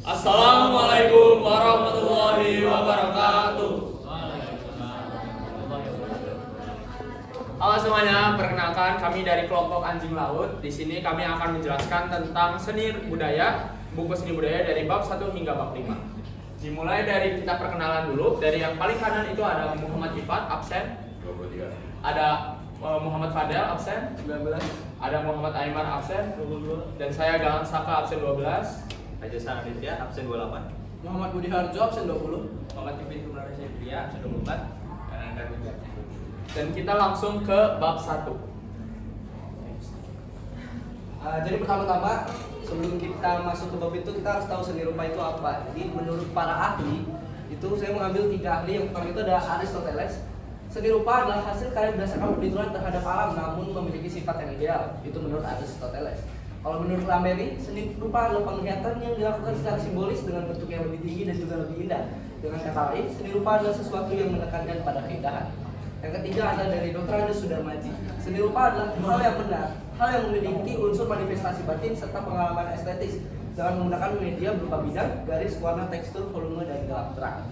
Assalamualaikum warahmatullahi wabarakatuh. Halo semuanya, perkenalkan kami dari kelompok Anjing Laut. Di sini kami akan menjelaskan tentang seni budaya, buku seni budaya dari bab 1 hingga bab 5. Dimulai dari kita perkenalan dulu. Dari yang paling kanan itu ada Muhammad Ifat, absen 23. Ada Muhammad Fadel, absen 19. Ada Muhammad Aiman, absen 22. Dan saya Galang Saka, absen 12. Raja Sanaditya, absen 28. Muhammad Budi Harjo, absen 20. Muhammad Kevin Kumara Syedria, absen 24. Dan kita langsung ke bab 1. Jadi pertama-tama sebelum kita masuk ke bab itu kita harus tahu seni rupa itu apa. Jadi menurut para ahli itu saya mengambil 3 ahli. Yang pertama itu ada Aristoteles. Seni rupa adalah hasil karya berdasarkan perhitungan terhadap alam namun memiliki sifat yang ideal. Itu menurut Aristoteles. Kalau menurut Lamberti, seni rupa adalah penglihatan yang dilakukan secara simbolis dengan bentuk yang lebih tinggi dan juga lebih indah. Dengan kata lain, seni rupa adalah sesuatu yang menekankan pada keindahan. Yang ketiga ada dari Dr. Ade Sudarmaji. Seni rupa adalah hal yang benar, hal yang memiliki unsur manifestasi batin serta pengalaman estetis dengan menggunakan media berupa bidang, garis, warna, tekstur, volume, dan gelap terang.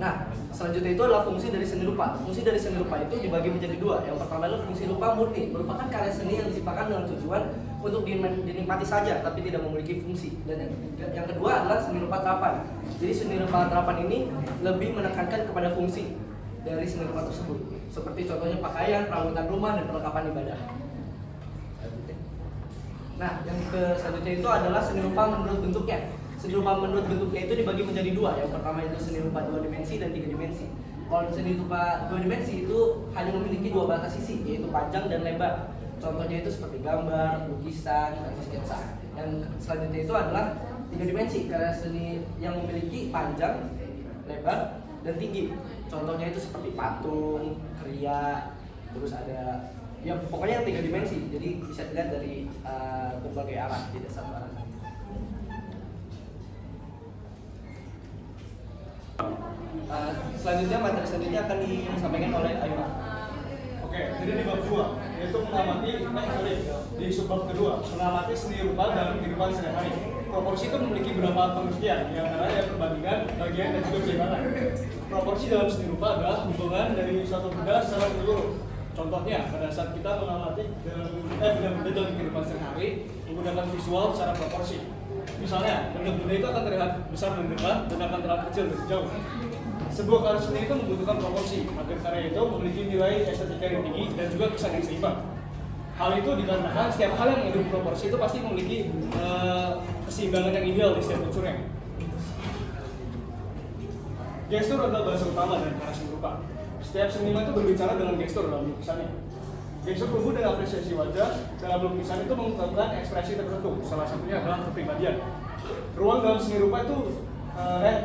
Nah, selanjutnya itu adalah fungsi dari seni rupa. Fungsi dari seni rupa itu dibagi menjadi 2. Yang pertama adalah fungsi rupa murni, merupakan karya seni yang diciptakan dengan tujuan untuk dinikmati saja, tapi tidak memiliki fungsi. Dan yang kedua adalah seni rupa terapan. Jadi seni rupa terapan ini lebih menekankan kepada fungsi dari seni rupa tersebut, seperti contohnya pakaian, perabotan rumah, dan perlengkapan ibadah. Nah, yang selanjutnya itu adalah seni rupa menurut bentuknya. Seni rupa menurut bentuknya itu dibagi menjadi 2. Yang pertama itu seni rupa 2 dimensi dan 3 dimensi. Kalau seni rupa 2 dimensi itu hanya memiliki 2 batas sisi, yaitu panjang dan lebar. Contohnya itu seperti gambar, lukisan, atau sketsa. Yang selanjutnya itu adalah 3 dimensi, karya seni yang memiliki panjang, lebar, dan tinggi. Contohnya itu seperti patung, kriya, terus ada ya pokoknya yang 3 dimensi. Jadi bisa dilihat dari berbagai arah, tidak satu arah. Selanjutnya materi selanjutnya akan disampaikan oleh Ayman. Oke, jadi di bab 2 yaitu mengamati di subbab kedua mengamati seni rupa dalam kehidupan sehari-hari. Proporsi itu memiliki beberapa pengertian, di antaranya perbandingan, bagian, dan juga keseimbangan. Proporsi dalam seni rupa adalah hubungan dari suatu benda secara menyeluruh. Contohnya, pada saat kita mengamati benda-benda dalam kehidupan sehari-hari menggunakan visual secara proporsi. Misalnya, benda-benda itu akan terlihat besar dan dekat dan akan terlihat kecil dan jauh. Sebuah karya seni itu membutuhkan proporsi agar karya itu memiliki nilai estetika yang tinggi dan juga kesan yang seimbang. Hal itu dikarenakan setiap hal yang mengandung proporsi itu pasti memiliki keseimbangan yang ideal di setiap unsurnya. Gestur adalah bahasa utama dari karya seni rupa. Setiap seniman itu berbicara dengan gestur dalam lukisannya. Gestur tubuh dan apresiasi wajah dalam lukisan itu mengungkapkan ekspresi tertentu. Salah satunya adalah kepribadian. Ruang dalam seni rupa itu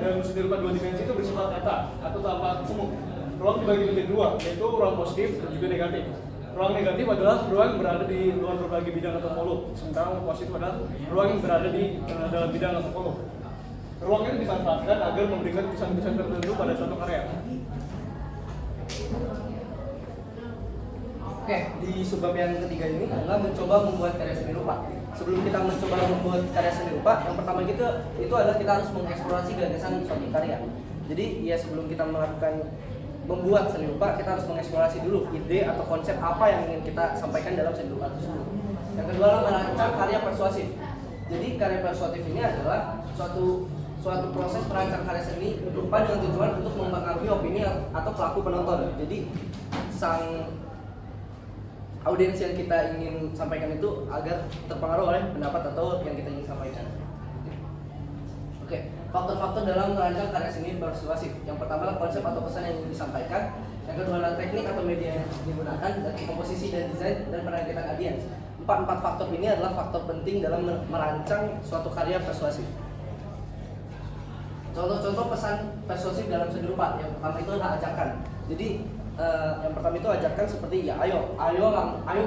dalam seni rupa 2 dimensi itu bersifat nyata atau tanpa semu. Ruang dibagi menjadi 2, yaitu ruang positif dan juga negatif. Ruang negatif adalah ruang yang berada di luar berbagai bidang atau volume, sementara ruang positif adalah ruang yang berada di dalam bidang atau volume. Ruang ini dimanfaatkan agar memberikan kesan-kesan tertentu pada suatu karya. Oke, di subbab yang ketiga ini adalah mencoba membuat karya seni rupa. Sebelum kita mencoba membuat karya seni rupa, yang pertama itu adalah kita harus mengeksplorasi gagasan suatu karya. Jadi ya sebelum kita melakukan membuat seni rupa, kita harus mengeksplorasi dulu ide atau konsep apa yang ingin kita sampaikan dalam seni rupa tersebut. Yang kedua adalah merancang karya persuasif. Jadi karya persuasif ini adalah suatu proses merancang karya seni rupa dengan tujuan untuk mempengaruhi opini atau pelaku penonton. Jadi sang audiens yang kita ingin sampaikan itu agar terpengaruh oleh pendapat atau yang kita ingin sampaikan. Oke, faktor-faktor dalam merancang karya seni persuasif. Yang pertama adalah konsep atau pesan yang ingin disampaikan. Yang kedua adalah teknik atau media yang digunakan, dan komposisi dan desain dan penargetan audiens. Empat faktor ini adalah faktor penting dalam merancang suatu karya persuasif. Contoh-contoh pesan persuasif dalam seni rupa. Yang pertama itu adalah ajakan. Jadi yang pertama itu ajakan seperti ya ayo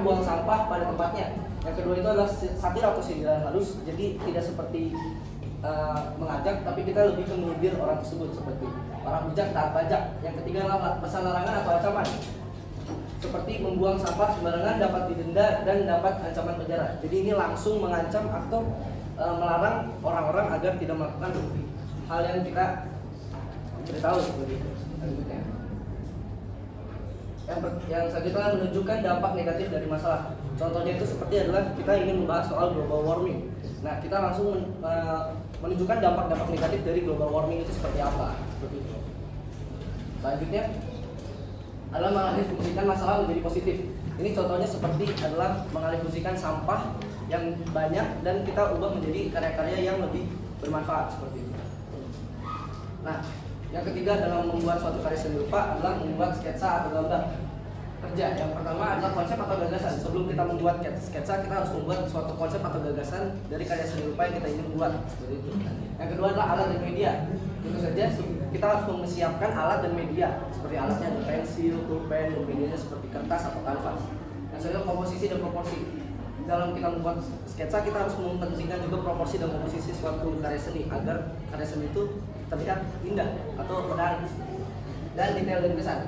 buang sampah pada tempatnya. Yang kedua itu adalah satir atau sindiran halus. Jadi tidak seperti mengajak, tapi kita lebih mengundir orang tersebut seperti orang bijak taat pajak. Yang ketiga adalah pesan larangan atau ancaman. seperti membuang sampah sembarangan dapat didenda dan dapat ancaman penjara. Jadi ini langsung mengancam atau melarang orang-orang agar tidak melakukan hal yang kita beritahu seperti itu. Selanjutnya. Yang selanjutnya menunjukkan dampak negatif dari masalah. Contohnya itu seperti adalah kita ingin membahas soal global warming. Nah, kita langsung menunjukkan dampak-dampak negatif dari global warming itu seperti apa. Seperti itu. Selanjutnya adalah mengalihfungsikan masalah menjadi positif. Ini contohnya seperti adalah mengalihfungsikan sampah yang banyak dan kita ubah menjadi karya-karya yang lebih bermanfaat seperti itu. Nah, yang ketiga dalam membuat suatu karya seni rupa adalah membuat sketsa atau gambar kerja. Yang pertama adalah konsep atau gagasan. Sebelum kita membuat sketsa, kita harus membuat suatu konsep atau gagasan dari karya seni rupa yang kita ingin buat seperti itu. Yang kedua adalah alat dan media. Tentu saja kita harus mempersiapkan alat dan media seperti alatnya ada pensil, pulpen, dan medianya seperti kertas atau kanvas. Yang selanjutnya komposisi dan proporsi. Dalam kita membuat sketsa kita harus mempentingkan juga proporsi dan komposisi suatu karya seni agar karya seni itu terlihat indah atau menarik. Dan detail dan kesan.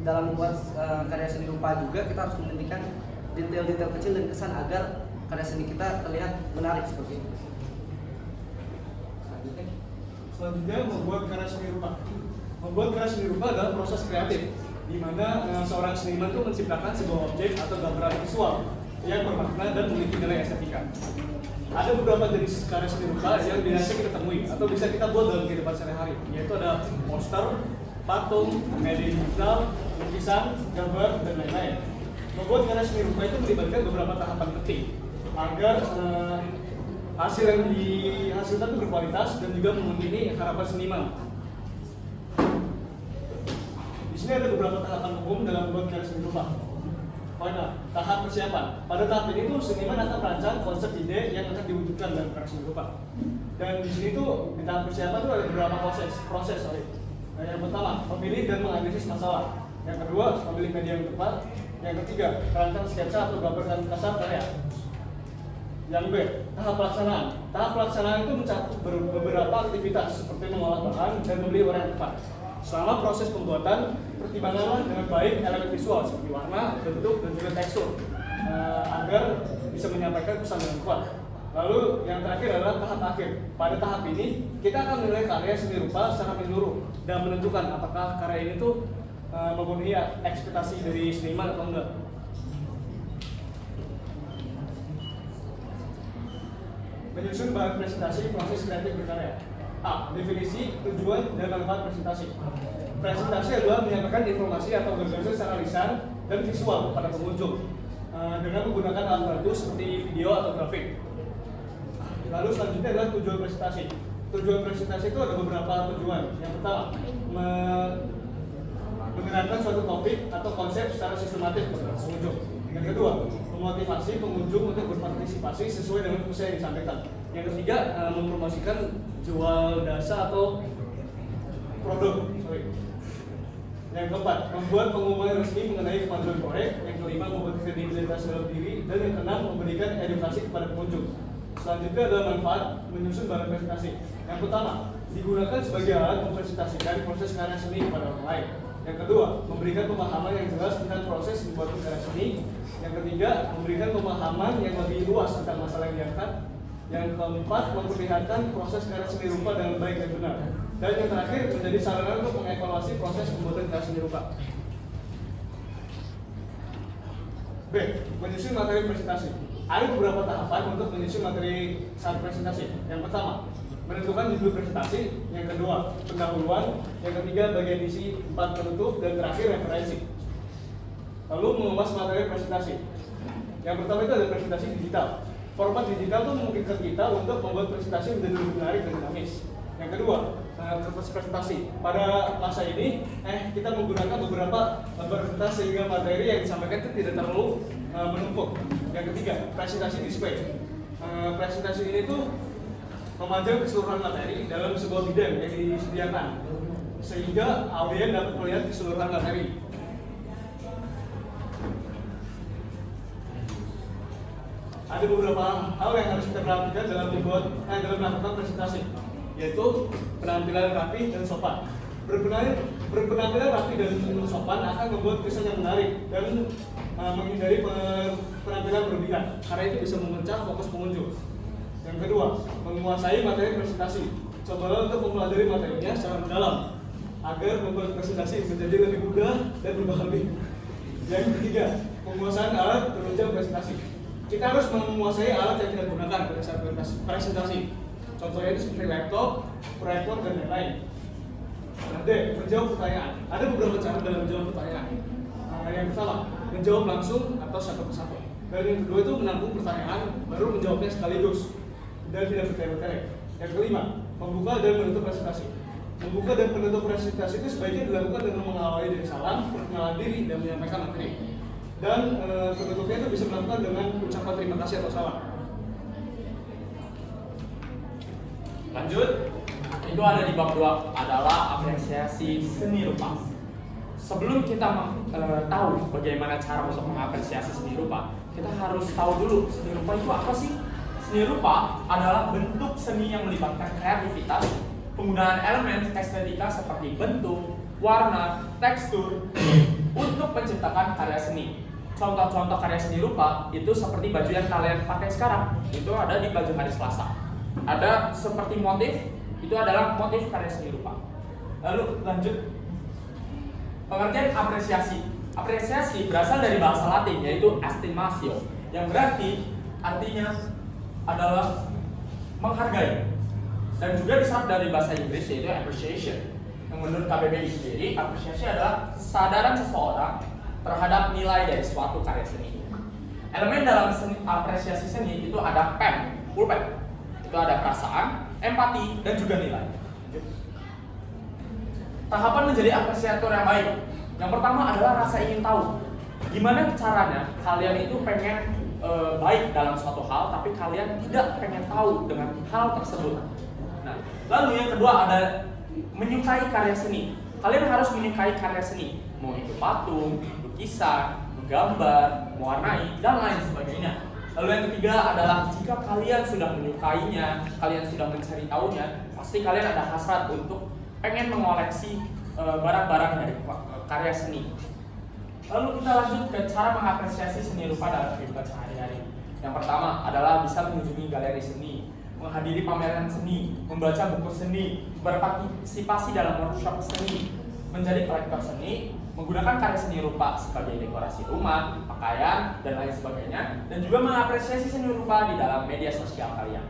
Dalam membuat karya seni rupa juga kita harus mementingkan detail-detail kecil dan kesan agar karya seni kita terlihat menarik seperti itu. Selanjutnya membuat karya seni rupa. Membuat karya seni rupa adalah proses kreatif di mana seorang seniman itu menciptakan sebuah objek atau gambaran visual yang bermakna dan memiliki nilai estetika. Ada beberapa jenis karya seni rupa yang biasa kita temui atau bisa kita buat dalam kehidupan sehari-hari, yaitu ada poster, patung, media digital, lukisan, gambar, dan lain-lain. Membuat karya seni rupa itu melibatkan beberapa tahapan penting agar hasil yang dihasilkan itu berkualitas dan juga memenuhi harapan seniman. Di sini ada beberapa tahapan umum dalam membuat karya seni rupa. Pertama, tahap persiapan. Pada tahap ini tuh seniman akan merancang konsep ide yang akan diwujudkan dalam karya seni rupa. Dan di sini tuh di tahap persiapan tuh ada beberapa proses. Nah, yang pertama, memilih dan menganalisis masalah. Yang kedua, memilih media yang tepat. Yang ketiga, merancang sketsa atau gambar dan kasar karya. Yang B, tahap pelaksanaan. Tahap pelaksanaan itu mencakup beberapa aktivitas seperti mengolah bahan dan membeli orang yang tepat. Selama proses pembuatan, pertimbanganlah dengan baik elemen visual seperti warna, bentuk, dan juga tekstur agar bisa menyampaikan pesan dengan kuat. Lalu yang terakhir adalah tahap akhir. Pada tahap ini, kita akan menilai karya seni rupa secara menyeluruh dan menentukan apakah karya ini tuh memenuhi ekspektasi dari seniman atau enggak. Menyusun bahan presentasi proses kreatif berkarya. A. Definisi, tujuan, dan manfaat presentasi. Presentasi adalah menyampaikan informasi atau gagasan secara lisan dan visual kepada pengunjung dengan menggunakan alat bantu seperti video atau grafik. Lalu selanjutnya adalah tujuan presentasi. Tujuan presentasi itu ada beberapa tujuan. Yang pertama, mengenalkan suatu topik atau konsep secara sistematis kepada pengunjung. Yang kedua, memotivasi pengunjung untuk berpartisipasi sesuai dengan pesan yang disampaikan. Yang ketiga, mempromosikan jual jasa atau produk. Yang keempat, membuat pengumuman resmi mengenai kemajuan proyek. Yang kelima, membuat kredibilitas dalam diri. Dan yang keenam, memberikan edukasi kepada pengunjung. Selanjutnya adalah manfaat menyusun bahan presentasi. Yang pertama, digunakan sebagai alat mempresentasikan proses karya seni kepada orang lain. Yang kedua, memberikan pemahaman yang jelas tentang proses pembuatan karya seni. Yang ketiga, memberikan pemahaman yang lebih luas tentang masalah yang diangkat. Yang keempat, memperlihatkan proses karya seni rupa dengan baik dan benar. Dan yang terakhir, menjadi sarana untuk mengevaluasi proses pembuatan karya seni rupa. B. Menyusun materi presentasi. Ada beberapa tahapan untuk menyusun materi saat presentasi. Yang pertama, menentukan judul presentasi. Yang kedua, pendahuluan. Yang ketiga, bagian isi, 4 penutup, dan terakhir referensi. Lalu mengemas materi presentasi. Yang pertama itu ada presentasi digital. Format digital itu memungkinkan kita untuk membuat presentasi menjadi lebih menarik dan dinamis. Yang kedua, presentasi. Pada masa ini, kita menggunakan beberapa berkas sehingga materi yang disampaikan itu tidak terlalu menumpuk. Yang ketiga, presentasi display. Presentasi ini tuh memajang keseluruhan materi dalam sebuah bidang yang disediakan, sehingga audiens dapat melihat keseluruhan materi. Ada beberapa hal yang harus kita perhatikan dalam melakukan presentasi, yaitu penampilan rapi dan sopan. Berpenampilan rapi dan sopan akan membuat kesan yang menarik dan menghindari penampilan berlebihan, karena itu bisa memecah fokus pengunjung. Yang kedua, menguasai materi presentasi. Cobalah untuk mempelajari materinya secara mendalam agar membuat presentasi menjadi lebih mudah dan berbahaya. Yang ketiga, penguasaan alat penunjang presentasi. Kita harus menguasai alat yang kita gunakan pada saat presentasi. Contohnya itu seperti laptop, proyektor, dan lain-lain. Nah, D. Menjawab pertanyaan. Ada beberapa cara dalam menjawab pertanyaan. Yang pertama, menjawab langsung atau satu persatu. Dan yang kedua itu menampung pertanyaan, baru menjawabnya sekaligus dan tidak bertele-tele. Yang kelima, membuka dan menutup presentasi. Membuka dan menutup presentasi itu sebaiknya dilakukan dengan mengawali dari salam, perkenalan diri, dan menyampaikan materi. Dan penutupnya itu bisa dilakukan dengan ucapan terima kasih atau salam. Lanjut, itu ada di bab 2 adalah apresiasi seni rupa. Sebelum kita tahu bagaimana cara untuk mengapresiasi seni rupa, kita harus tahu dulu seni rupa itu apa sih? Seni rupa adalah bentuk seni yang melibatkan kreativitas, penggunaan elemen estetika seperti bentuk, warna, tekstur untuk menciptakan karya seni. Contoh-contoh karya seni rupa itu seperti baju yang kalian pakai sekarang, itu ada di baju hari Selasa. Ada seperti motif, itu adalah motif karya seni rupa. Lalu lanjut, pengertian apresiasi. Apresiasi berasal dari bahasa Latin yaitu estimatio, yang berarti artinya adalah menghargai, dan juga diserap dari bahasa Inggris yaitu appreciation. Yang menurut KBBI sendiri, apresiasi adalah kesadaran seseorang terhadap nilai dari suatu karya seni. Elemen dalam apresiasi seni itu ada pulpen, itu ada perasaan, empati, dan juga nilai. Tahapan menjadi apresiator yang baik. Yang pertama adalah rasa ingin tahu. Gimana caranya kalian itu pengen baik dalam suatu hal, tapi kalian tidak pengen tahu dengan hal tersebut. Nah, lalu yang kedua ada menyukai karya seni. Kalian harus menyukai karya seni, mau itu patung, lukisan, menggambar, mewarnai, dan lain sebagainya. Lalu yang ketiga adalah jika kalian sudah menyukainya, kalian sudah mencari tahunya, pasti kalian ada hasrat untuk pengen mengoleksi barang-barang dari karya seni. Lalu kita lanjut ke cara mengapresiasi seni rupa dalam kehidupan sehari-hari. Yang pertama adalah bisa mengunjungi galeri seni, menghadiri pameran seni, membaca buku seni, berpartisipasi dalam workshop seni, menjadi kolektor seni, menggunakan karya seni rupa sebagai dekorasi rumah, pakaian, dan lain sebagainya, dan juga mengapresiasi seni rupa di dalam media sosial kalian.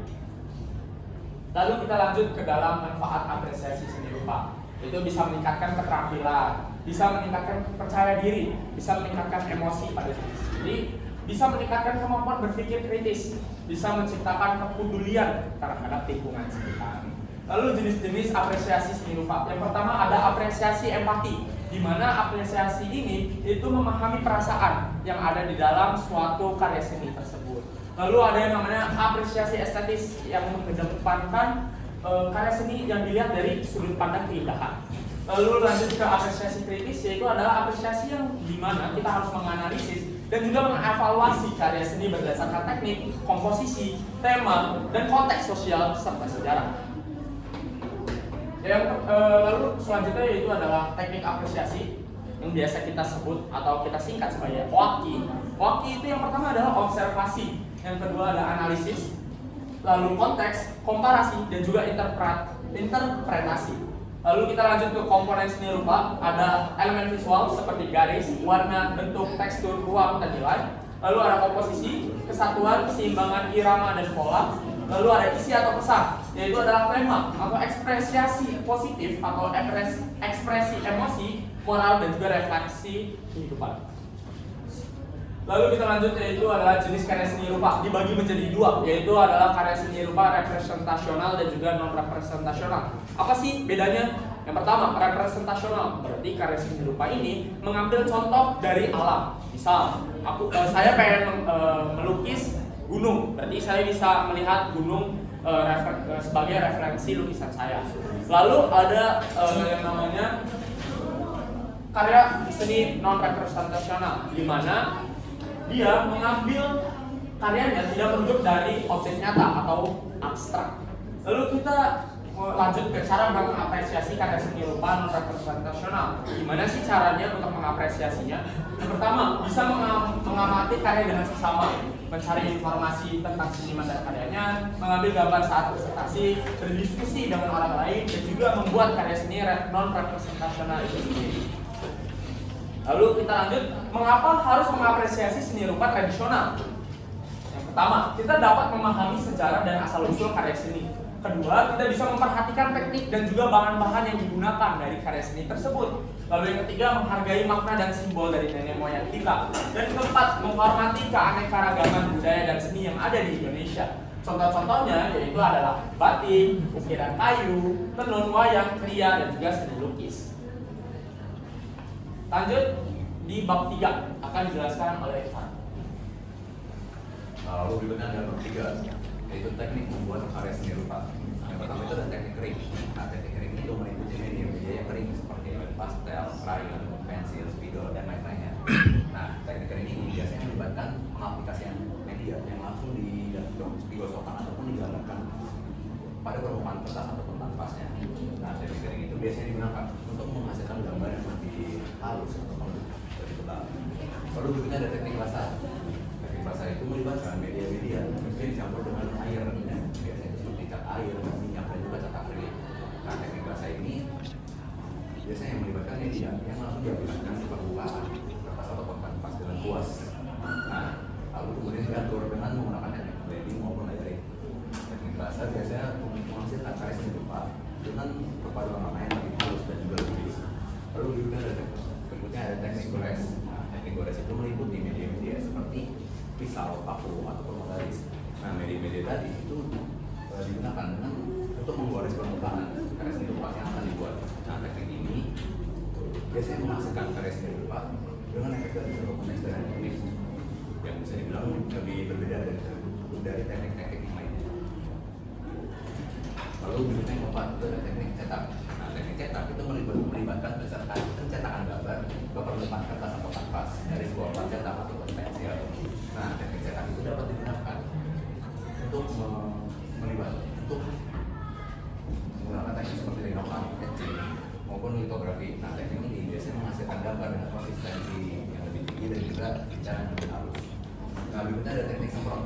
Lalu kita lanjut ke dalam manfaat apresiasi seni rupa. Itu bisa meningkatkan keterampilan, bisa meningkatkan percaya diri, bisa meningkatkan emosi pada diri sendiri, bisa meningkatkan kemampuan berpikir kritis, bisa menciptakan kepedulian terhadap lingkungan sekitar. Lalu jenis-jenis apresiasi seni rupa. Yang pertama ada apresiasi empati, di mana apresiasi ini itu memahami perasaan yang ada di dalam suatu karya seni tersebut. Lalu ada yang namanya apresiasi estetis yang mengedepankan karya seni yang dilihat dari sudut pandang keindahan. Lalu lanjut ke apresiasi kritis, yaitu adalah apresiasi yang dimana kita harus menganalisis dan juga mengevaluasi karya seni berdasarkan teknik, komposisi, tema, dan konteks sosial serta sejarah. Lalu selanjutnya yaitu adalah teknik apresiasi yang biasa kita sebut atau kita singkat sebagai hoaki. Hoaki itu yang pertama adalah observasi, yang kedua ada analisis, lalu konteks, komparasi, dan juga interpretasi. Lalu kita lanjut ke komponen seni rupa, ada elemen visual seperti garis, warna, bentuk, tekstur, ruang, dan nilai. Lalu ada komposisi, kesatuan, keseimbangan irama dan pola. Lalu ada isi atau pesan, yaitu adalah tema atau ekspresi positif atau ekspresi emosi, moral, dan juga refleksi kehidupan. Lalu kita lanjut yaitu adalah jenis karya seni rupa dibagi menjadi dua, yaitu adalah karya seni rupa representasional dan juga non representasional. Apa sih bedanya? Yang pertama, representasional berarti karya seni rupa ini mengambil contoh dari alam. Misal, saya pengen melukis gunung, berarti saya bisa melihat gunung sebagai referensi lukisan saya. Lalu ada yang namanya karya seni non representasional, di mana dia mengambil karyanya tidak merujuk dari objek nyata atau abstrak. Lalu kita lanjut ke cara mengapresiasi karya seni rupa non representasional. Gimana sih caranya untuk mengapresiasinya? Yang pertama, bisa mengamati karya dengan sesama, mencari informasi tentang seniman dan karyanya, mengambil gambar saat presentasi, berdiskusi dengan orang lain, dan juga membuat karya seni non representasional itu sendiri. Lalu kita lanjut, mengapa harus mengapresiasi seni rupa tradisional? Yang pertama, kita dapat memahami sejarah dan asal-usul karya seni. Kedua, kita bisa memperhatikan teknik dan juga bahan-bahan yang digunakan dari karya seni tersebut. Lalu yang ketiga, menghargai makna dan simbol dari nenek moyang kita. Dan keempat, menghormati keanekaragaman budaya dan seni yang ada di Indonesia. Contoh-contohnya yaitu adalah batik, ukiran kayu, tenun, wayang, kriya, dan juga seni lukis. Lanjut di bab 3 akan dijelaskan oleh Ivan. Lalu berikutnya ada bab 3, yaitu teknik membuat karya seni rupa. Yang pertama itu ada teknik kering. Nah, teknik kering itu meliputi media-media yang kering seperti pastel, krayon, pensil, spidol, dan lain-lainnya. Nah, teknik kering ini biasanya melibatkan pengaplikasian media yang langsung digosokkan ataupun digambarkan pada permukaan kertas ataupun kanvasnya. Nah, teknik kering itu biasanya digunakan untuk menghasilkan gambar yang lebih halus ataupun lebih tebal. Lalu berikutnya ada teknik basah. Basah itu melibatkan media-media yang dicampur dengan air, biasanya itu seperti cat air, minyak, dan juga cat akrilik. Nah, teknik basah ini biasanya melibatkan media yang langsung diaplikasikan di permukaan kertas ataupun kanvas dengan kuas. Nah, lalu kemudian diatur dengan menggunakan teknik blending maupun layering. Teknik basah biasanya menghasilkan karya seni rupa dengan perpaduan warna yang lebih halus dan juga lebih bisa. Lalu berikutnya ada teknik gores. Nah, teknik gores itu meliputi media-media seperti pisau, paku, ataupun modalis. Nah, media-media tadi itu digunakan untuk menggores permukaan karya seni rupa yang akan dibuat. Nah, teknik ini biasanya menghasilkan karya seni rupa dengan efek dari dokumen dan teknik yang bisa dibilang lebih berbeda dari teknik-teknik yang lainnya. Lalu berikutnya yang keempat itu ada teknik cetak. Nah, teknik cetak itu melibatkan pencetakan gambar ke permukaan kertas atau kanvas dari sebuah plat cetak ataupun pensil. Nah, teknik cetak itu dapat digunakan untuk menggunakan teknik seperti linokan, etching, maupun litografi. Nah, teknik ini biasanya menghasilkan gambar dengan konsistensi yang lebih tinggi dan juga cara yang lebih halus. Nah, berikutnya ada teknik semprot.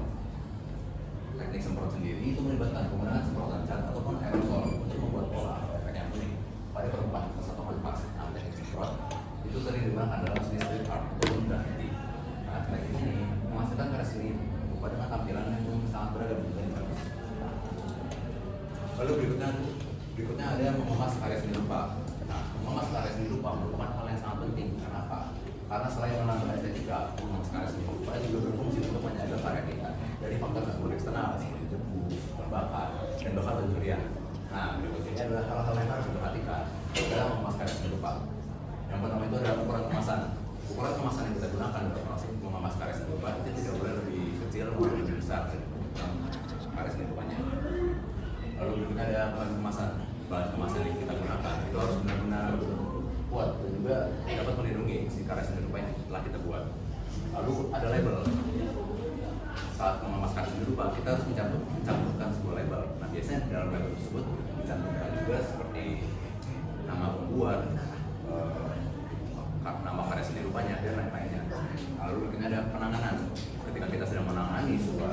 Teknik semprot sendiri itu melibatkan penggunaan semprotan cat ataupun aerosol untuk membuat pola atau efek yang unik pada permukaan kertas atau kanvas. Nah, teknik semprot itu sering digunakan dalam seni street art ataupun graffiti. Nah, teknik ini menghasilkan karya seni rupa dengan tampilan yang sangat beragam dan bagus. Lalu berikutnya ada mengemas karya seni rupa. Nah, mengemas karya seni rupa merupakan hal yang sangat penting. Kenapa? Karena selain menambah estetika, mengemas karya seni rupa juga berfungsi untuk menjaga karya kita dari faktor gangguan eksternal seperti debu, terbakar, dan bahkan pencurian. Nah, berikutnya adalah hal-hal yang harus diperhatikan dalam mengemas karya seni rupa. Yang pertama itu adalah ukuran kemasan. Ukuran kemasan yang kita gunakan dalam proses mengemas karya seni rupa itu tidak boleh lebih kecil maupun lebih besar dari karya seni rupanya. Lalu berikutnya ada bahan kemasan. Bahan kemasan yang kita gunakan itu harus benar-benar kuat dan juga dapat melindungi si karya seni rupa yang telah kita buat. Lalu ada label. Saat mengemas karya seni rupa kita harus mencantumkan sebuah label. Nah, biasanya dalam label tersebut dicantumkan juga seperti nama pembuat, nama karya seni rupanya, dan lain-lainnya. Lalu berikutnya ada penanganan. Ketika kita sedang menangani sebuah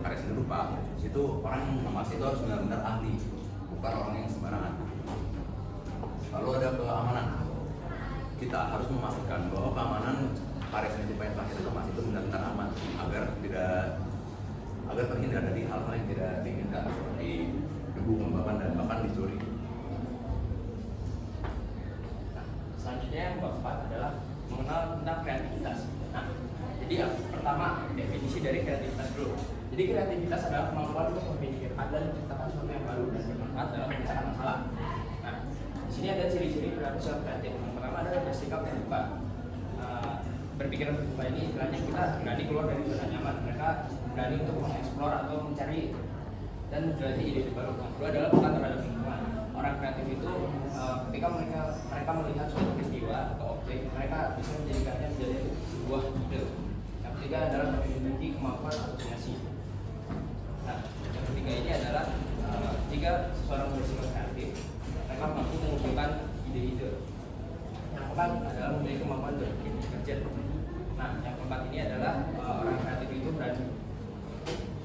karya seni rupa, itu orang yang mengemas itu harus benar-benar ahli, bukan orang yang sembarangan. Lalu ada keamanan. Kita harus memastikan bahwa keamanan karya seni rupa yang telah kita kemas itu benar-benar aman agar terhindar dari hal-hal yang tidak diinginkan seperti debu, kelembapan, dan bahkan dicuri. Selanjutnya yang bab 4 adalah mengenal tentang kreativitas. Nah, jadi yang pertama definisi dari kreativitas dulu. Jadi kreativitas adalah kemampuan untuk memikirkan dan menciptakan sesuatu yang baru dan bermanfaat dalam memecahkan masalah. Nah, di sini ada ciri-ciri perilaku seorang kreatif. Yang pertama adalah bersikap terbuka. Berpikiran terbuka ini istilahnya kita berani keluar dari zona nyaman. Mereka berani untuk mengeksplor atau mencari dan menjelajahi ide baru. Yang kedua adalah peka terhadap lingkungan. Orang kreatif itu ketika mereka melihat suatu peristiwa atau objek, mereka bisa menjadikannya menjadi sebuah ide. Yang ketiga adalah memiliki kemampuan asosiasi. Nah, yang ketiga ini adalah jika seseorang bersikap kreatif, mereka mampu mengumpulkan ide-ide. Yang keempat adalah memiliki kemampuan berpikir kerja. Nah, yang keempat ini adalah orang kreatif itu berani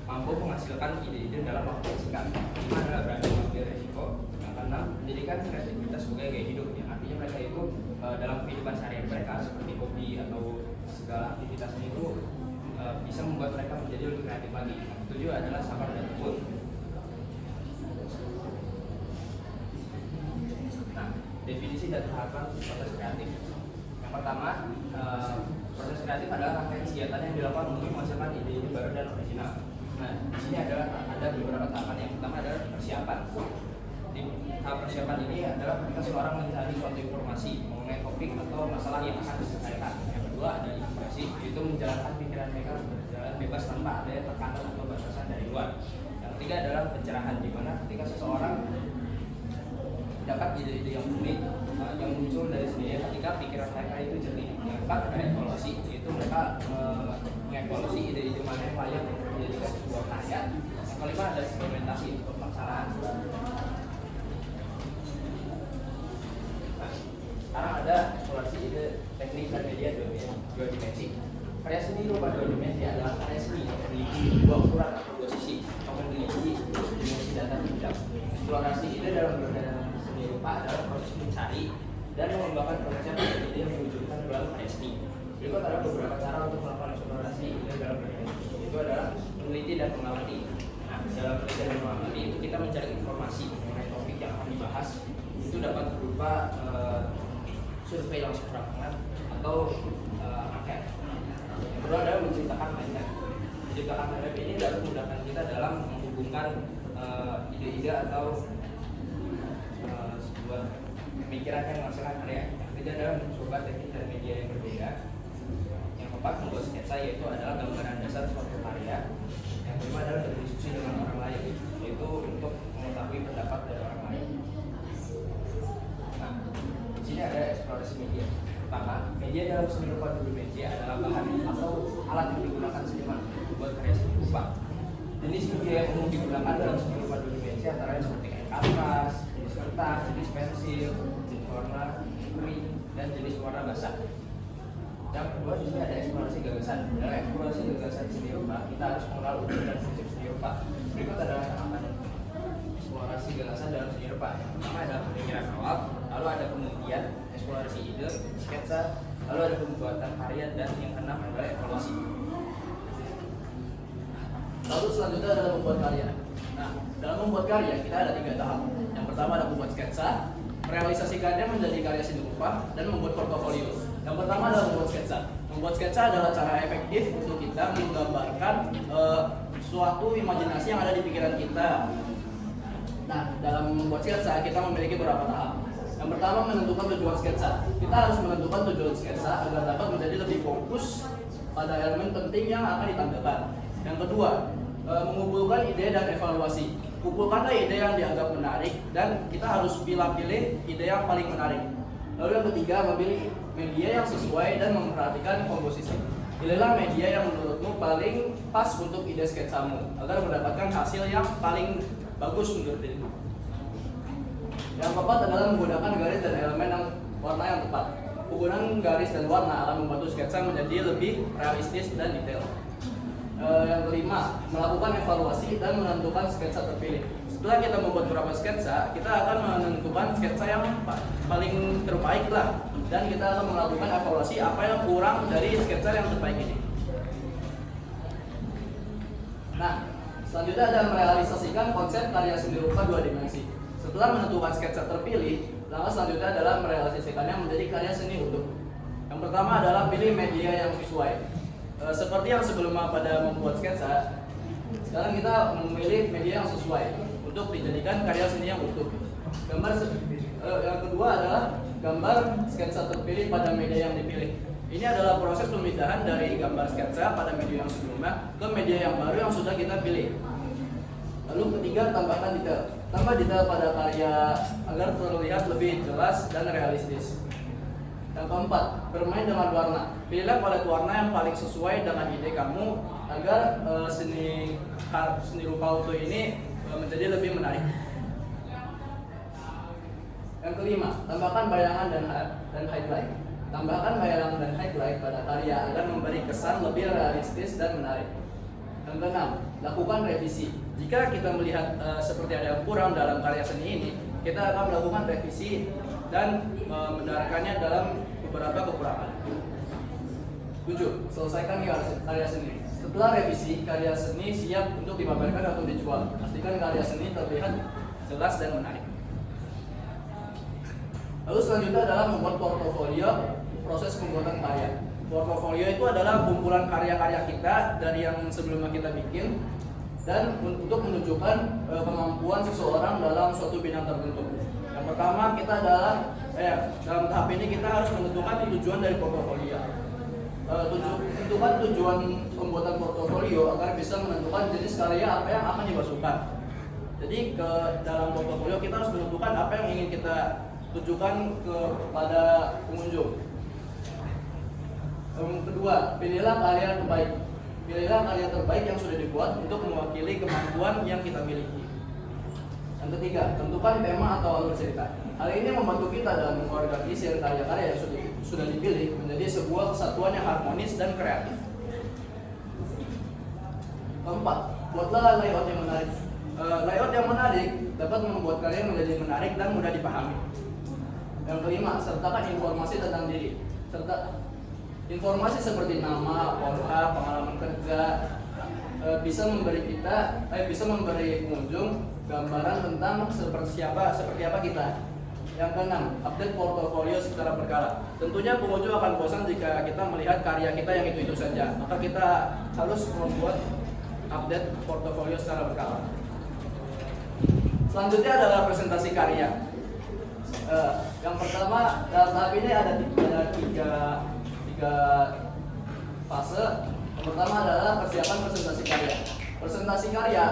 mampu menghasilkan ide-ide dalam waktu yang singkat. Lima adalah berani mengambil resiko. Yang keenam, menjadikan kreativitas sebagai gaya hidup. Yang artinya mereka itu dalam kehidupan sehari-hari mereka seperti hobi atau segala aktivitasnya itu bisa membuat mereka menjadi lebih kreatif lagi. Yang ketujuh adalah sabar dan tekun. Nah, definisi dan tahapan proses kreatif. Yang pertama, proses kreatif adalah rangkaian kegiatan yang dilakukan untuk menghasilkan ide-ide baru dan original. Nah, di sini ada beberapa tahapan. Yang pertama adalah persiapan. Di tahap persiapan ini adalah ketika seorang mencari suatu informasi mengenai topik atau masalah yang akan diselesaikan. Yang kedua ada inspirasi, yaitu menjalankan pikiran mereka berjalan bebas tanpa ada tekanan atau batasan dari luar. Yang ketiga adalah pencerahan, di mana ketika seseorang dapat ide-ide yang unik yang muncul dari sendiri ketika pikiran mereka itu jernih. Yang keempat ada evaluasi, yaitu mereka mengevaluasi ide-ide mana yang layak untuk menjadikan sebuah karya. Yang kelima ada eksperimentasi untuk pelaksanaan. Nah, sekarang ada eksplorasi ide teknik dan media dua dimensi. Karya seni rupa dua dimensi adalah karya seni yang memiliki dua ukuran atau dua sisi yang memiliki dimensi datar bidang. Eksplorasi ide dalam seni rupa adalah proses mencari dan mengembangkan konsep ide yang diwujudkan dalam karya seni. Berikut ada beberapa cara untuk melakukan eksplorasi ide dalam karya seni. Itu adalah meneliti dan mengamati. Nah, dalam meneliti dan mengamati itu kita mencari informasi mengenai topik yang akan dibahas. Itu dapat berupa survei langsung lapangan atau angket. Yang kedua adalah menciptakan mind map. Menciptakan mind map ini dapat memudahkan kita dalam menghubungkan ide-ide atau sebuah pemikiran yang menghasilkan karya. Yang ketiga adalah mencoba teknik dan media yang berbeda. Yang keempat membuat sketsa, yaitu adalah gambaran dasar suatu karya. Yang kelima adalah berdiskusi dengan orang lain, yaitu untuk mengetahui pendapat dari orang lain. Nah, di sini ada eksplorasi media. Pertama, media dalam seni rupa dua dimensi adalah bahan atau alat yang digunakan seniman untuk membuat karya seni rupa. Jenis media yang umum digunakan dalam seni rupa dua dimensi antara lain seperti kanvas, jenis kertas, jenis pensil, jenis warna kering, dan jenis warna basah. Yang kedua di sini ada eksplorasi gagasan. Dalam eksplorasi gagasan seni rupa, kita harus mengenal unsur dan prinsip seni rupa. Berikut adalah tahapan eksplorasi gagasan dalam seni rupa. Yang pertama adalah pemikiran awal, lalu ada penelitian, eksplorasi ide, sketsa, lalu ada pembuatan karya, dan yang keenam adalah evaluasi. Lalu selanjutnya adalah membuat karya. Nah, dalam membuat karya kita ada 3 tahap. Yang pertama ada membuat sketsa, merealisasikannya menjadi karya seni rupa, dan membuat portofolio. Yang pertama adalah membuat sketsa. Membuat sketsa adalah cara efektif untuk kita menggambarkan suatu imajinasi yang ada di pikiran kita. Nah, dalam membuat sketsa kita memiliki beberapa tahap. Yang pertama menentukan tujuan sketsa. Kita harus menentukan tujuan sketsa agar dapat menjadi lebih fokus pada elemen penting yang akan ditampilkan. Yang kedua, mengumpulkan ide dan evaluasi. Kumpulkanlah ide yang dianggap menarik dan kita harus pilih ide yang paling menarik. Lalu yang ketiga, memilih media yang sesuai dan memperhatikan komposisi. Pilihlah media yang menurutmu paling pas untuk ide sketsamu agar mendapatkan hasil yang paling bagus menurut dirimu. Yang keempat adalah menggunakan garis dan elemen yang warna yang tepat. Penggunaan garis dan warna akan membantu sketsa menjadi lebih realistis dan detail. Yang kelima, melakukan evaluasi dan menentukan sketsa terpilih. Setelah kita membuat beberapa sketsa, kita akan menentukan sketsa yang paling terbaik lah, dan kita akan melakukan evaluasi apa yang kurang dari sketsa yang terbaik ini. Nah, selanjutnya ada merealisasikan konsep karya seni rupa dua dimensi. Setelah menentukan sketsa terpilih, langkah selanjutnya adalah merealisasikannya menjadi karya seni utuh. Yang pertama adalah pilih media yang sesuai. Seperti yang sebelumnya pada membuat sketsa, sekarang kita memilih media yang sesuai untuk dijadikan karya seni yang utuh. Yang kedua adalah gambar sketsa terpilih pada media yang dipilih. Ini adalah proses pemindahan dari gambar sketsa pada media yang sebelumnya ke media yang baru yang sudah kita pilih. Lalu ketiga, tambahkan detail. Tambah detail pada karya agar terlihat lebih jelas dan realistis. Yang keempat, bermain dengan warna. Pilihlah palet warna yang paling sesuai dengan ide kamu agar seni rupa utuh ini menjadi lebih menarik. kelima, tambahkan bayangan dan highlight. Tambahkan bayangan dan highlight pada karya agar memberi kesan lebih realistis dan menarik. Yang keenam, lakukan revisi. Jika kita melihat seperti ada yang kurang dalam karya seni ini, kita akan melakukan revisi dan mendengarkannya dalam beberapa kekurangan. 7. Selesaikan karya seni. Setelah revisi, karya seni siap untuk dipamerkan atau dijual. Pastikan karya seni terlihat jelas dan menarik. Lalu selanjutnya adalah membuat portofolio proses pembuatan karya. Portofolio itu adalah kumpulan karya-karya kita dari yang sebelumnya kita bikin dan untuk menunjukkan kemampuan seseorang dalam suatu bidang tertentu. Yang pertama kita adalah dalam tahap ini kita harus menentukan tujuan dari portofolio. Tentukan tujuan pembuatan portofolio agar bisa menentukan jenis karya apa yang akan dimasukkan. Jadi ke dalam portofolio kita harus menentukan apa yang ingin kita tujukan kepada pengunjung. Yang kedua, pilihlah karya terbaik. Pilihlah karya terbaik yang sudah dibuat untuk mewakili kemampuan yang kita miliki. Yang ketiga, tentukan tema atau alur cerita. Hal ini membantu kita dalam mengorganisir karya-karya yang sudah dipilih menjadi sebuah kesatuan yang harmonis dan kreatif. Keempat, buatlah layout yang menarik. Layout yang menarik dapat membuat karya menjadi menarik dan mudah dipahami. Yang kelima, sertakan informasi tentang diri. Informasi seperti nama, pondok, pengalaman kerja bisa memberi pengunjung gambaran tentang seperti apa kita. Yang keenam, update portofolio secara berkala. Tentunya pengunjung akan bosan jika kita melihat karya kita yang itu saja. Maka kita harus membuat update portofolio secara berkala. Selanjutnya adalah presentasi karya. Yang pertama dalam tahap ini ada tiga fase. Yang pertama adalah persiapan presentasi karya. Presentasi karya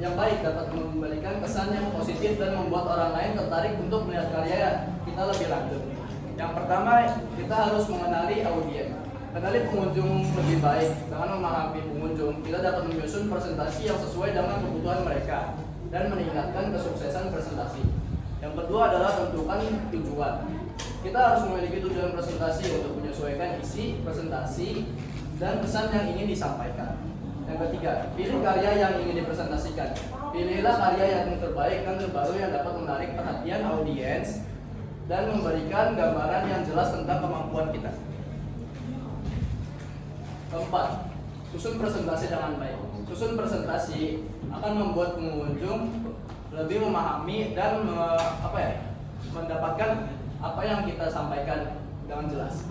yang baik dapat memberikan kesan yang positif dan membuat orang lain tertarik untuk melihat karya kita lebih lanjut. Yang pertama, kita harus mengenali audiens. Kenali pengunjung lebih baik. Dengan memahami pengunjung, kita dapat menyusun presentasi yang sesuai dengan kebutuhan mereka dan meningkatkan kesuksesan presentasi. Yang kedua adalah tentukan tujuan. Kita harus memiliki tujuan presentasi untuk menyesuaikan isi presentasi dan pesan yang ingin disampaikan. Yang ketiga, pilih karya yang ingin dipresentasikan. Pilihlah karya yang terbaik dan terbaru yang dapat menarik perhatian audiens dan memberikan gambaran yang jelas tentang kemampuan kita. Keempat, susun presentasi dengan baik. Susun presentasi akan membuat pengunjung lebih memahami dan mendapatkan apa yang kita sampaikan dengan jelas.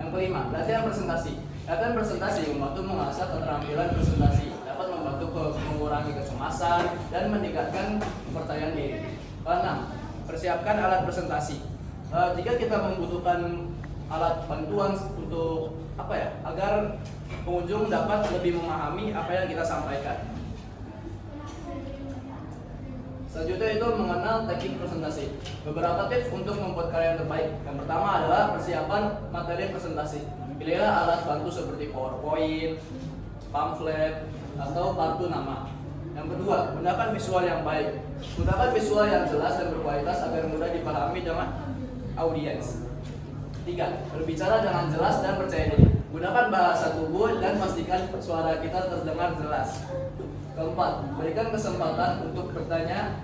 Yang kelima, latihan presentasi. Latihan presentasi membantu mengasah keterampilan presentasi, dapat membantu mengurangi kecemasan dan meningkatkan kepercayaan diri. Keenam, persiapkan alat presentasi. Jika kita membutuhkan alat bantuan untuk agar pengunjung dapat lebih memahami apa yang kita sampaikan. Selanjutnya itu mengenal teknik presentasi. Beberapa tips untuk membuat karya yang terbaik. Yang pertama adalah persiapan materi presentasi. Pilihlah alat bantu seperti PowerPoint, pamflet, atau kartu nama. Yang kedua, gunakan visual yang baik. Gunakan visual yang jelas dan berkualitas agar mudah dipahami dengan audiens. Tiga, berbicara dengan jelas dan percaya diri. Gunakan bahasa tubuh dan pastikan suara kita terdengar jelas. Keempat, berikan kesempatan untuk bertanya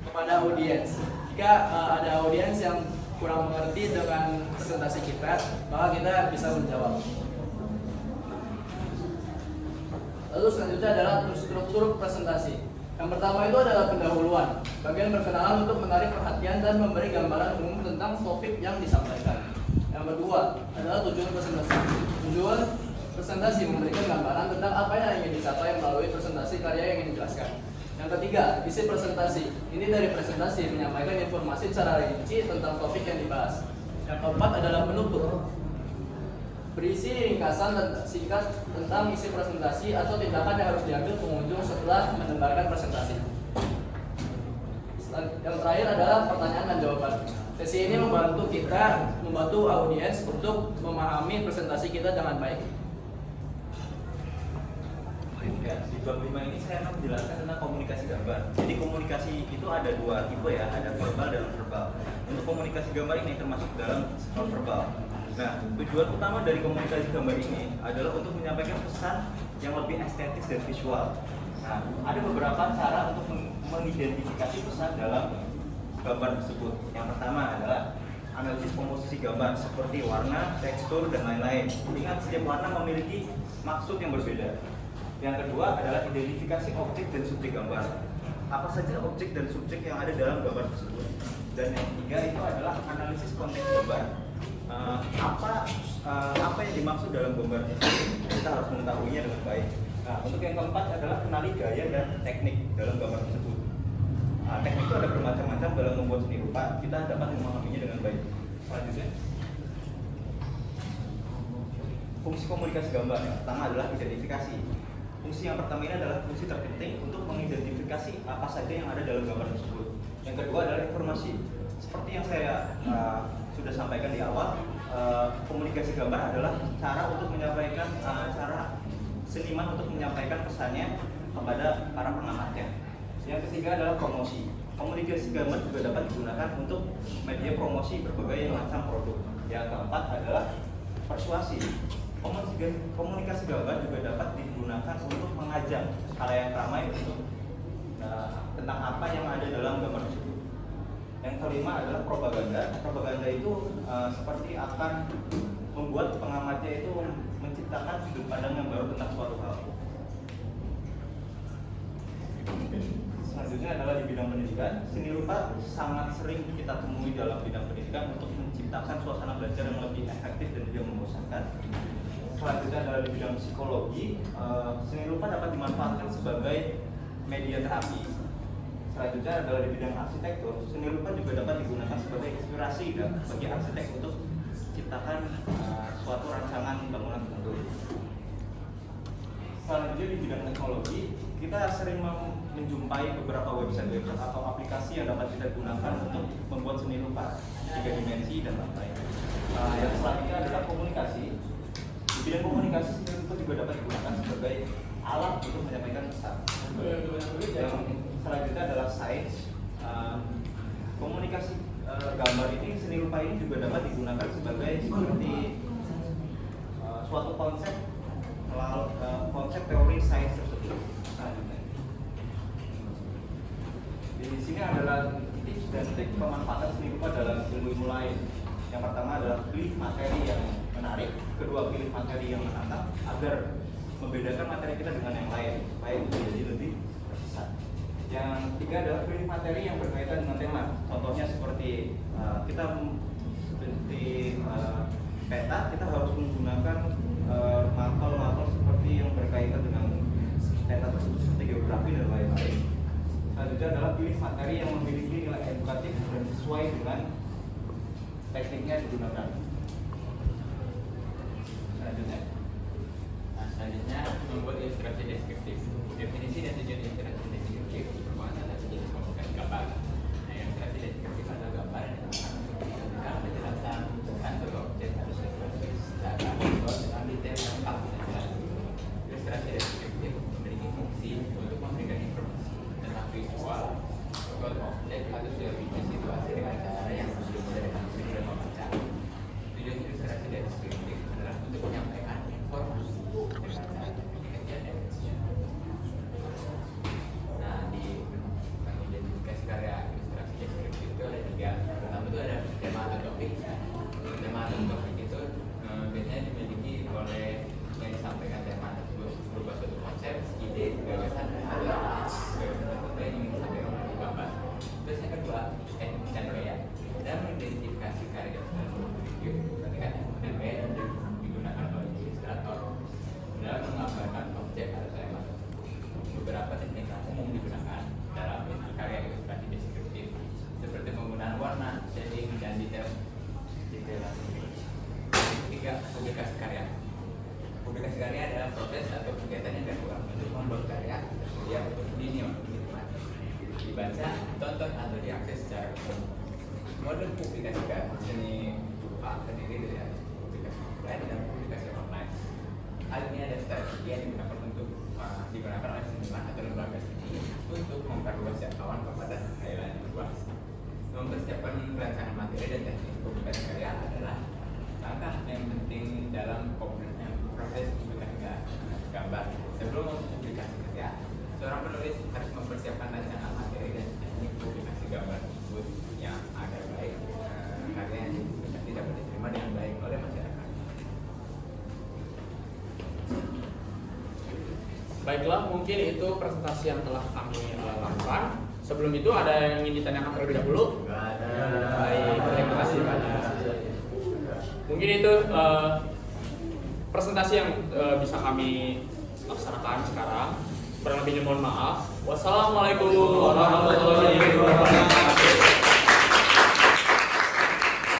kepada audiens. Jika ada audiens yang kurang mengerti dengan presentasi kita, maka kita bisa menjawab. Lalu selanjutnya adalah struktur presentasi. Yang pertama itu adalah pendahuluan, bagian perkenalan untuk menarik perhatian dan memberi gambaran umum tentang topik yang disampaikan. Yang kedua adalah tujuan presentasi. Tujuan presentasi memberikan gambaran tentang apa yang ingin dicapai melalui presentasi karya yang ingin dijelaskan. Yang ketiga, isi presentasi. Ini dari presentasi menyampaikan informasi secara rinci tentang topik yang dibahas. Yang keempat adalah penutup. Berisi ringkasan dan singkat tentang isi presentasi atau tindakan yang harus diambil pengunjung setelah mendengarkan presentasi. Yang terakhir adalah pertanyaan dan jawaban. Sesi ini membantu audiens untuk memahami presentasi kita dengan baik. Ya, di bab 5 ini saya akan menjelaskan tentang komunikasi gambar. Jadi komunikasi itu ada dua tipe ya, ada verbal dan non verbal. Untuk komunikasi gambar ini termasuk dalam non verbal. Nah, tujuan utama dari komunikasi gambar ini adalah untuk menyampaikan pesan yang lebih estetis dan visual. Nah, ada beberapa cara untuk mengidentifikasi pesan dalam gambar tersebut. Yang pertama adalah analisis komposisi gambar seperti warna, tekstur, dan lain-lain. Ingat, setiap warna memiliki maksud yang berbeda. Yang kedua adalah identifikasi objek dan subjek gambar. Apa saja objek dan subjek yang ada dalam gambar tersebut. Dan yang ketiga itu adalah analisis konteks gambar. Apa yang dimaksud dalam gambar tersebut. Kita harus mengetahuinya dengan baik. Nah, untuk yang keempat adalah kenali gaya dan teknik dalam gambar tersebut. Teknik itu ada bermacam-macam dalam membuat seni rupa. Kita dapat memahaminya dengan baik. Selanjutnya, fungsi komunikasi gambar yang pertama adalah identifikasi. Fungsi yang pertama ini adalah fungsi terpenting untuk mengidentifikasi apa saja yang ada dalam gambar tersebut. Yang kedua adalah informasi. Seperti yang saya sudah sampaikan di awal, komunikasi gambar adalah cara untuk menyampaikan cara seniman untuk menyampaikan pesannya kepada para pengamatnya. Yang ketiga adalah promosi. Komunikasi gambar juga dapat digunakan untuk media promosi berbagai macam produk. Yang keempat adalah persuasi. Komunikasi gambar juga dapat digunakan untuk mengajak khalayak ramai untuk tentang apa yang ada dalam gambar tersebut. Yang kelima adalah propaganda. Propaganda itu seperti akan membuat pengamatnya itu menciptakan sudut pandang yang baru tentang suatu hal. Selanjutnya adalah di bidang pendidikan. Seni rupa sangat sering kita temui dalam bidang pendidikan untuk menciptakan suasana belajar yang lebih efektif dan tidak membosankan. Selanjutnya adalah di bidang psikologi. Seni rupa dapat dimanfaatkan sebagai media terapi. Selanjutnya adalah di bidang arsitektur. Seni rupa juga dapat digunakan sebagai inspirasi bagi arsitek untuk menciptakan suatu rancangan bangunan tertentu. Selanjutnya di bidang teknologi, kita sering menjumpai beberapa website atau aplikasi yang dapat kita gunakan untuk membuat seni rupa 3 dimensi dan lain-lain. Yang selanjutnya adalah komunikasi. Di bidang komunikasi, seni rupa juga dapat digunakan sebagai alat untuk menyampaikan pesan. Yang selanjutnya adalah sains. Komunikasi gambar ini, seni rupa ini juga dapat digunakan sebagai seperti suatu konsep teori sains tersebut. Di sini adalah tips dan trik pemanfaatan seni rupa dalam ilmu lain. Yang pertama adalah pilih materi yang menarik, kedua pilih materi yang menantang agar membedakan materi kita dengan yang lain supaya itu menjadi lebih tersesat. Yang ketiga adalah pilih materi yang berkaitan dengan tema. Contohnya seperti peta, kita harus menggunakan mapel seperti yang berkaitan dengan peta tersebut seperti geografi dan lain-lain. Selanjutnya adalah pilih materi yang memiliki nilai edukatif dan sesuai dengan tekniknya digunakan. Selanjutnya membuat ilustrasi deskriptif. Definisi dan tujuan ilustrasi deskriptif merupakan salah satu jenis komunikasi gambar. Nah, ilustrasi deskriptif adalah gambar yang menunjukkan penjelasan tentang suatu objek harus deskriptif secara visual dengan detail yang lengkap dan jelas. Ilustrasi deskriptif memiliki fungsi untuk memberikan informasi tentang visual suatu objek atau suatu situasi dengan cara yang mudah dipahami dan membaca. Tujuan ilustrasi deskriptif adalah untuk menyampaikan informasi. Nah, di identifikasi karya ilustrasi deskriptif itu ada 3. Pertama itu ada tema atau topik. Tema atau topik itu biasanya dimiliki oleh yang disampaikan tema tersebut berupa suatu konsep, ide, gagasan, atau gagasan yang ingin disampaikan oleh gambar. Terus yang kedua, genre ya. Dan mengidentifikasi karya deskriptif ketika genre yang digunakan oleh ilustrator dalam menggambarkan objek atau tema. Beberapa teknik umum digunakan dalam karya ilustrasi deskriptif seperti penggunaan warna, shading, dan detail. Ketiga, publikasi karya. Publikasi karya adalah proses atau kegiatan yang dilakukan untuk membuat karya tersedia untuk dunia dinikmati, dibaca, tonton, atau diakses secara umum. Model publikasi seni rupa terdiri dari publikasi offline dan publikasi online. Hal ini ada strategi yang digunakan untuk digunakan oleh seniman atau lembaga seni untuk memperluas jangkauan kepada khayal yang luas. Mempersiapkan rancangan materi dan teknik publikasi karya adalah langkah yang penting dalam proses publikasi gambar. Sebelum mempublikasi karya, seorang penulis harus mempersiapkan rancangan materi dan teknik publikasi gambar tersebut yang agar baik karya yang dipublikasi dapat diterima dengan baik oleh masyarakat. Baiklah, mungkin itu presentasi yang telah kami lakukan. Sebelum itu ada yang ingin ditanyakan terlebih dahulu? Nggak ada. Baik, terima kasih banyak. Mungkin itu presentasi yang bisa kami laksanakan sekarang. Kurang lebihnya mohon maaf. Wassalamualaikum warahmatullahi wabarakatuh.